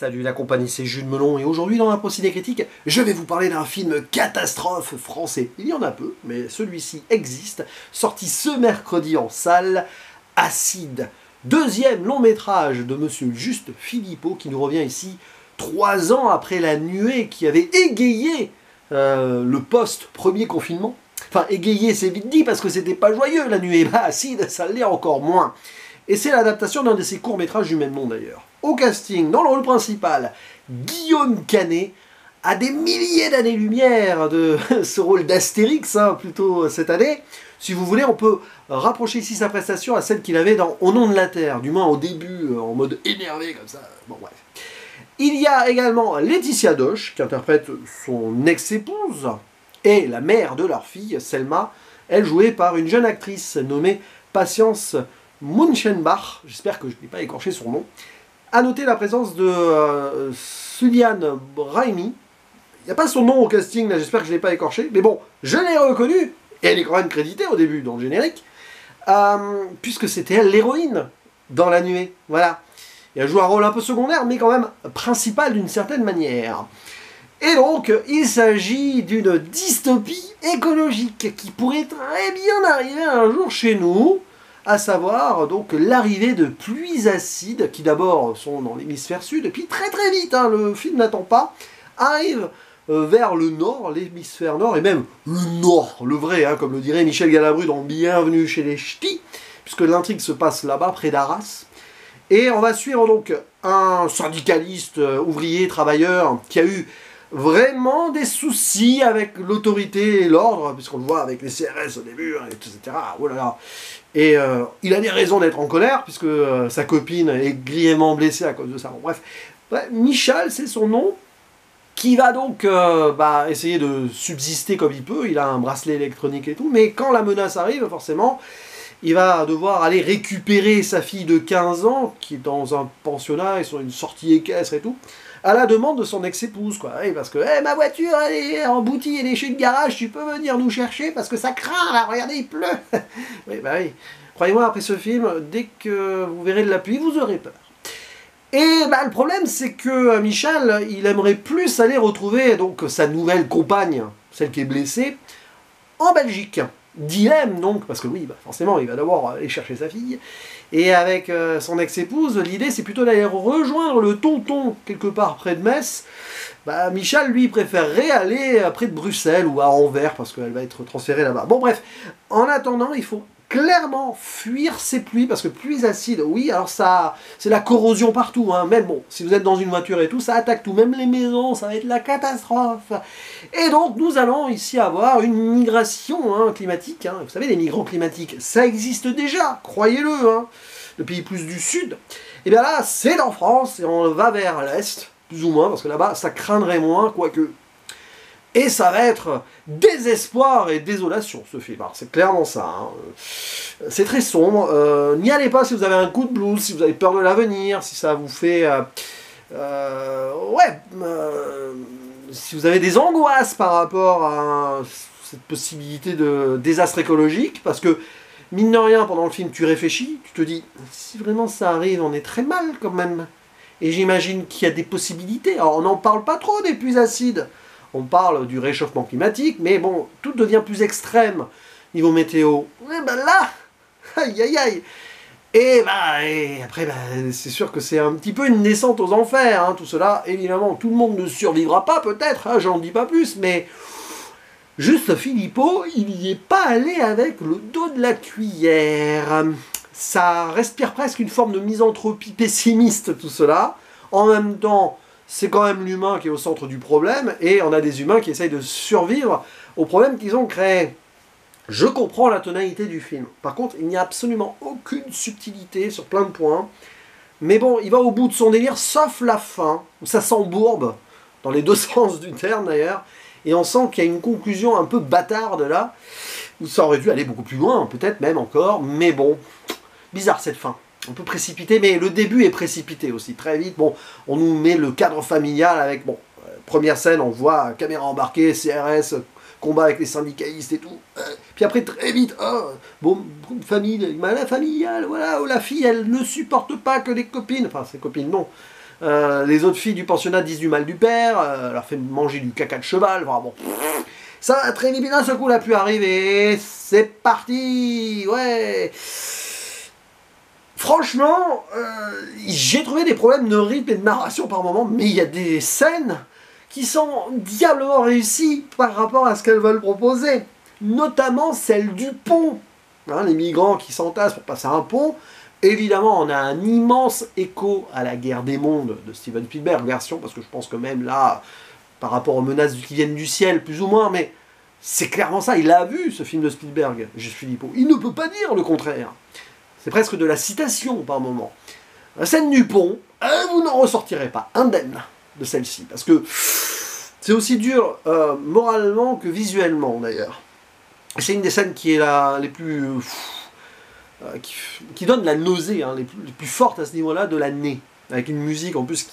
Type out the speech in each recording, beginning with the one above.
Salut la compagnie, c'est Jules Melon et aujourd'hui dans la Ciné Critique, je vais vous parler d'un film catastrophe français. Il y en a peu, mais celui-ci existe, sorti ce mercredi en salle, Acide. Deuxième long métrage de monsieur Juste Philippot qui nous revient ici 3 ans après La Nuée qui avait égayé le post-premier confinement. Enfin, égayé c'est vite dit parce que c'était pas joyeux La Nuée, bah Acide ça l'est encore moins. Et c'est l'adaptation d'un de ses courts-métrages du même nom d'ailleurs. Au casting, dans le rôle principal, Guillaume Canet, à des milliers d'années-lumière de ce rôle d'Astérix, plutôt cette année. Si vous voulez, on peut rapprocher ici sa prestation à celle qu'il avait dans Au nom de la Terre, du moins au début, en mode énervé comme ça. Bon bref. Il y a également Laetitia Doche, qui interprète son ex-épouse, et la mère de leur fille, Selma, elle jouée par une jeune actrice nommée Patience Munchenbach, j'espère que je n'ai pas écorché son nom. A noter la présence de Suliane Brahimi. Il n'y a pas son nom au casting, là, j'espère que je ne l'ai pas écorché. Mais bon, je l'ai reconnue, et elle est quand même créditée au début, dans le générique, puisque c'était elle l'héroïne dans La Nuée. Voilà. Et elle joue un rôle un peu secondaire, mais quand même principal d'une certaine manière. Et donc, il s'agit d'une dystopie écologique qui pourrait très bien arriver un jour chez nous, à savoir donc l'arrivée de pluies acides qui d'abord sont dans l'hémisphère sud, et puis très très vite, le film n'attend pas, arrive vers le nord, l'hémisphère nord, et même le nord, le vrai, comme le dirait Michel Galabru dans Bienvenue chez les Ch'tis, puisque l'intrigue se passe là-bas, près d'Arras. Et on va suivre donc un syndicaliste, ouvrier, travailleur, qui a eu vraiment des soucis avec l'autorité et l'ordre, puisqu'on le voit avec les CRS au début, etc. Oh là là. Et il a des raisons d'être en colère, puisque sa copine est grièvement blessée à cause de ça. Bon, bref, Michal, c'est son nom, qui va donc essayer de subsister comme il peut. Il a un bracelet électronique et tout, mais quand la menace arrive, forcément, il va devoir aller récupérer sa fille de 15 ans, qui est dans un pensionnat, ils sont une sortie équestre et tout, à la demande de son ex-épouse, quoi. Oui, parce que ma voiture, elle est emboutie, elle est chez le garage, tu peux venir nous chercher parce que ça craint, là, regardez, il pleut. Oui, bah oui. Croyez-moi, après ce film, dès que vous verrez de la pluie, vous aurez peur. Et le problème, c'est que Michal, il aimerait plus aller retrouver donc sa nouvelle compagne, celle qui est blessée, en Belgique. Dilemme donc, parce que oui, forcément, il va d'abord aller chercher sa fille. Et avec son ex-épouse, l'idée c'est plutôt d'aller rejoindre le tonton quelque part près de Metz. Michal, lui, préférerait aller près de Bruxelles ou à Anvers, parce qu'elle va être transférée là-bas. Bon bref, en attendant, il faut clairement fuir ces pluies, parce que pluies acides, oui, alors ça, c'est la corrosion partout, même bon, si vous êtes dans une voiture et tout, ça attaque tout, même les maisons, ça va être la catastrophe. Et donc, nous allons ici avoir une migration climatique, vous savez, les migrants climatiques, ça existe déjà, croyez-le, le pays plus du sud. Et bien là, c'est en France, et on va vers l'est, plus ou moins, parce que là-bas, ça craindrait moins, quoique. Et ça va être désespoir et désolation, ce film. Alors, c'est clairement ça. C'est très sombre. N'y allez pas si vous avez un coup de blues, si vous avez peur de l'avenir, si ça vous fait... si vous avez des angoisses par rapport à cette possibilité de désastre écologique, parce que, mine de rien, pendant le film, tu réfléchis, tu te dis, si vraiment ça arrive, on est très mal quand même. Et j'imagine qu'il y a des possibilités. Alors, on n'en parle pas trop des pluies acides. On parle du réchauffement climatique, mais bon, tout devient plus extrême niveau météo. Et là, aïe aïe aïe. Et après, c'est sûr que c'est un petit peu une descente aux enfers, tout cela. Évidemment, tout le monde ne survivra pas, peut-être, j'en dis pas plus, mais Juste Philippot, il n'y est pas allé avec le dos de la cuillère. Ça respire presque une forme de misanthropie pessimiste, tout cela. En même temps, c'est quand même l'humain qui est au centre du problème, et on a des humains qui essayent de survivre au problème qu'ils ont créé. Je comprends la tonalité du film. Par contre, il n'y a absolument aucune subtilité sur plein de points. Mais bon, il va au bout de son délire, sauf la fin, où ça s'embourbe, dans les deux sens du terme d'ailleurs, et on sent qu'il y a une conclusion un peu bâtarde là, où ça aurait dû aller beaucoup plus loin, peut-être même encore, mais bon, bizarre cette fin. Un peu précipité, mais le début est précipité aussi, très vite. Bon, on nous met le cadre familial avec, première scène, on voit caméra embarquée, CRS, combat avec les syndicalistes et tout. Puis après, très vite, famille, malin familial, voilà, où la fille, elle ne supporte pas que les copines, enfin, ses copines non, Les autres filles du pensionnat disent du mal du père, leur fait manger du caca de cheval, enfin bon. Ça va très vite, d'un seul coup, la pluie arrive et c'est parti. Ouais. Franchement, j'ai trouvé des problèmes de rythme et de narration par moment, mais il y a des scènes qui sont diablement réussies par rapport à ce qu'elles veulent proposer. Notamment celle du pont. Hein, les migrants qui s'entassent pour passer un pont. Évidemment, on a un immense écho à la guerre des mondes de Steven Spielberg, version, parce que je pense que même là, par rapport aux menaces qui viennent du ciel, plus ou moins, mais c'est clairement ça, il a vu ce film de Spielberg, Gilles Philippot. Il ne peut pas dire le contraire. C'est presque de la citation par moment. La scène du pont, vous n'en ressortirez pas indemne de celle-ci, parce que c'est aussi dur moralement que visuellement d'ailleurs. C'est une des scènes qui est les plus... qui donne la nausée, hein, les plus fortes à ce niveau-là de l'année, avec une musique en plus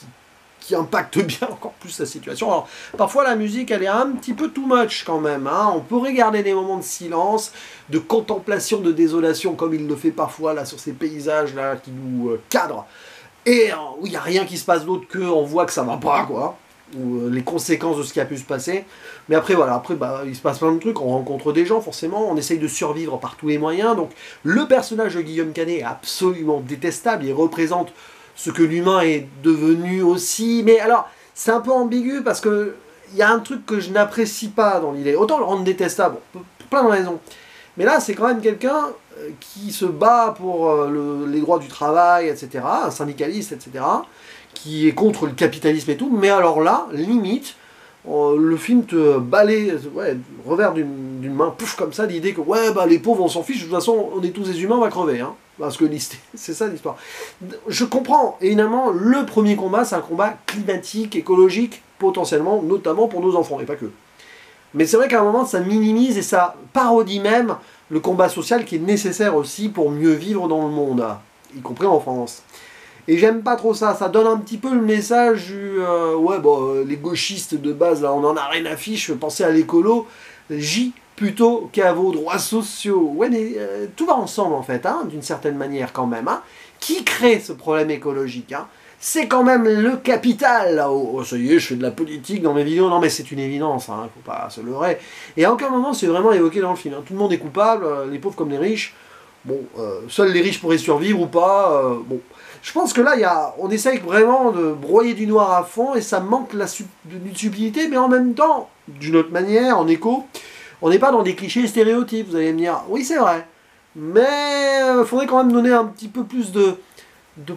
qui impacte bien encore plus la situation. Alors, parfois la musique elle est un petit peu too much quand même, hein. On peut regarder des moments de silence, de contemplation, de désolation, comme il le fait parfois là sur ces paysages là qui nous cadrent, et où il n'y a rien qui se passe d'autre qu'on voit que ça va pas, quoi, ou les conséquences de ce qui a pu se passer. Mais après voilà, il se passe plein de trucs, on rencontre des gens forcément, on essaye de survivre par tous les moyens. Donc le personnage de Guillaume Canet est absolument détestable, il représente ce que l'humain est devenu aussi, mais alors c'est un peu ambigu parce que il y a un truc que je n'apprécie pas dans l'idée. Autant le rendre détestable, pour plein de raisons, mais là c'est quand même quelqu'un qui se bat pour les droits du travail, etc., un syndicaliste, etc., qui est contre le capitalisme et tout, mais alors là, limite, le film te balaye, ouais, revers d'une main, pouf, comme ça, l'idée que ouais, bah, les pauvres on s'en fiche, de toute façon on est tous des humains, on va crever, hein, parce que c'est ça l'histoire. Je comprends, évidemment, le premier combat, c'est un combat climatique, écologique, potentiellement, notamment pour nos enfants, et pas que. Mais c'est vrai qu'à un moment, ça minimise et ça parodie même le combat social qui est nécessaire aussi pour mieux vivre dans le monde, y compris en France. Et j'aime pas trop ça, ça donne un petit peu le message du ouais bon, les gauchistes de base là on en a rien à fiche, pensez à l'écolo, J plutôt qu'à vos droits sociaux. Ouais mais tout va ensemble en fait, hein, d'une certaine manière quand même. Hein. Qui crée ce problème écologique, hein? C'est quand même le capital là. Oh, ça y est, je fais de la politique dans mes vidéos, non mais c'est une évidence, hein, faut pas se leurrer. Et à aucun moment c'est vraiment évoqué dans le film, hein. Tout le monde est coupable, les pauvres comme les riches. Bon, seuls les riches pourraient survivre ou pas, bon. Je pense que là, on essaye vraiment de broyer du noir à fond et ça manque d'une subtilité, mais en même temps, d'une autre manière, en écho, on n'est pas dans des clichés et stéréotypes, vous allez me dire, oui c'est vrai, mais il faudrait quand même donner un petit peu plus de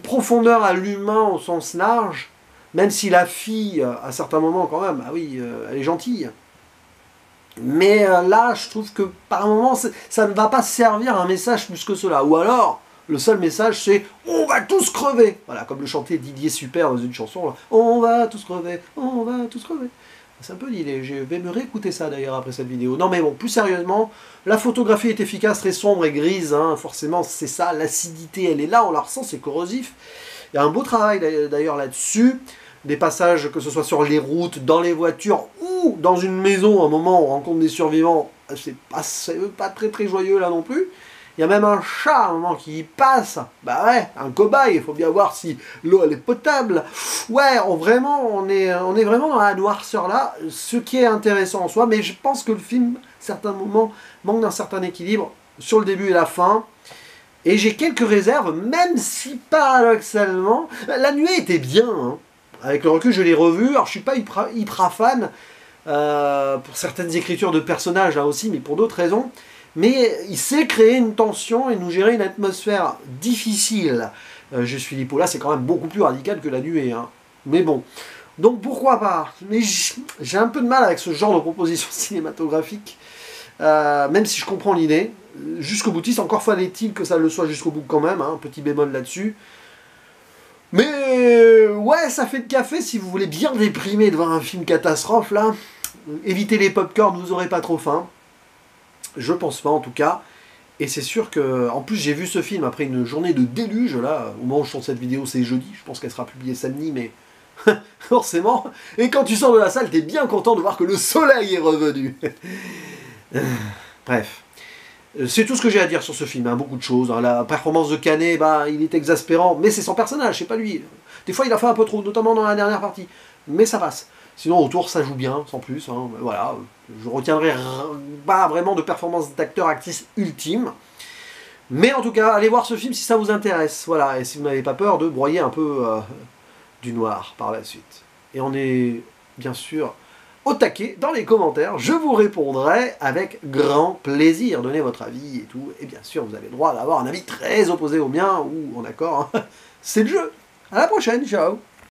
profondeur à l'humain au sens large, même si la fille, à certains moments quand même, ah oui, elle est gentille. Mais là, je trouve que par moment, ça ne va pas servir un message plus que cela, ou alors... Le seul message c'est « On va tous crever !» Voilà, comme le chantait Didier Super dans une chanson, là. « On va tous crever, on va tous crever !» C'est un peu l'idée, je vais me réécouter ça d'ailleurs après cette vidéo. Non mais bon, plus sérieusement, la photographie est efficace, très sombre et grise, hein, forcément c'est ça, l'acidité elle est là, on la ressent, c'est corrosif. Il y a un beau travail d'ailleurs là-dessus, des passages que ce soit sur les routes, dans les voitures ou dans une maison, à un moment où on rencontre des survivants, c'est pas très très joyeux là non plus. Il y a même un chat à un moment qui y passe. Bah ouais, un cobaye, il faut bien voir si l'eau elle est potable. Ouais, on est vraiment dans la noirceur là, ce qui est intéressant en soi, mais je pense que le film, à certains moments, manque d'un certain équilibre sur le début et la fin. Et j'ai quelques réserves, même si paradoxalement, La Nuée était bien. Hein. Avec le recul, je l'ai revu, alors je suis pas hyper fan pour certaines écritures de personnages là aussi, mais pour d'autres raisons. Mais il sait créer une tension et nous gérer une atmosphère difficile. Je suis Philippot, là c'est quand même beaucoup plus radical que La Nuée. Hein. Mais bon, donc pourquoi pas. Mais j'ai un peu de mal avec ce genre de proposition cinématographique, même si je comprends l'idée. Jusqu'au boutiste, encore fallait-il que ça le soit jusqu'au bout quand même, hein, petit bémol là-dessus. Mais ouais, ça fait de café si vous voulez bien déprimer devant un film catastrophe là. Évitez les pop-corn, vous n'aurez pas trop faim. Je pense pas en tout cas, et c'est sûr que, en plus j'ai vu ce film après une journée de déluge, là, au moment où je tourne cette vidéo c'est jeudi, je pense qu'elle sera publiée samedi, mais forcément, et quand tu sors de la salle, t'es bien content de voir que le soleil est revenu. Bref, c'est tout ce que j'ai à dire sur ce film, hein, beaucoup de choses, hein. La performance de Canet, bah, il est exaspérant, mais c'est son personnage, c'est pas lui. Des fois, il a fait un peu trop, notamment dans la dernière partie. Mais ça passe. Sinon, autour, ça joue bien, sans plus. Hein. Voilà, je retiendrai pas vraiment de performance d'acteur-actrice ultime. Mais en tout cas, allez voir ce film si ça vous intéresse. Voilà, et si vous n'avez pas peur de broyer un peu du noir par la suite. Et on est, bien sûr, au taquet dans les commentaires. Je vous répondrai avec grand plaisir. Donnez votre avis et tout. Et bien sûr, vous avez le droit d'avoir un avis très opposé au mien ou en accord. C'est le jeu. À la prochaine, ciao.